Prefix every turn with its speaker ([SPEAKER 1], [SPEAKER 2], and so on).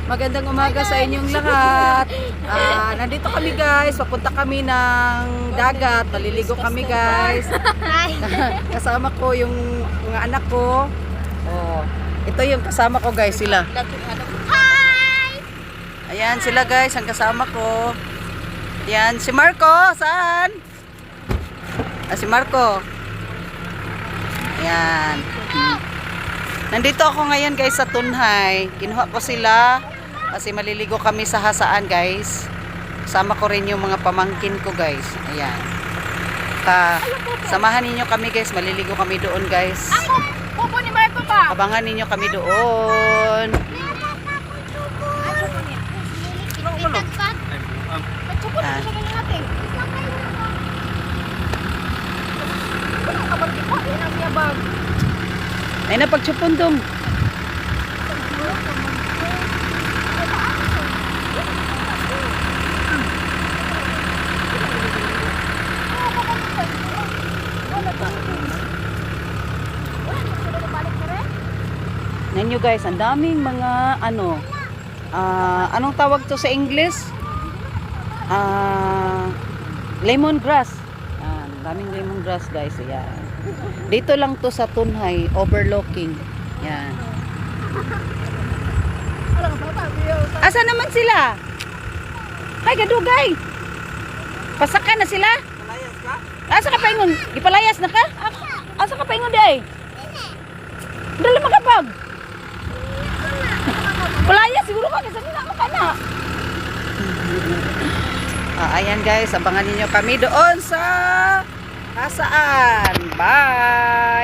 [SPEAKER 1] Magandang umaga sa inyong lahat. Nandito kami guys, papunta kami ng dagat, maliligo kami guys. Kasama ko yung mga anak ko. Oh, ito yung kasama ko guys, sila.
[SPEAKER 2] Hi!
[SPEAKER 1] Ayan sila guys, ang kasama ko. Ayan, si Marco, saan? Si Marco. Ayan. Nandito ako ngayon guys sa Tunhay. Kinuha ko sila kasi maliligo kami sa hasaan guys. Kasama ko rin yung mga pamangkin ko guys. Ayan. Samahan ninyo kami guys, maliligo kami doon guys.
[SPEAKER 2] Pupo ni Marco ba?
[SPEAKER 1] Abangan ninyo kami doon. Ah. Ay na pagtsupundong. Nanyo guys, ang daming mga anong tawag to sa English? Lemongrass. Ang daming lemongrass guys. Ayan. Dito lang to sa Tunhay, overlooking. Yan. Asa naman sila? Ay, gadugay. Pasaka na sila? Palayas ka? Asa ka paingon? Ipalayas na ka? Asa ka paingon day? Dali magapag. Palayas, siguro ka kasi nila ka na. Ayan guys, abangan niyo kami doon sa hasaan. Bye!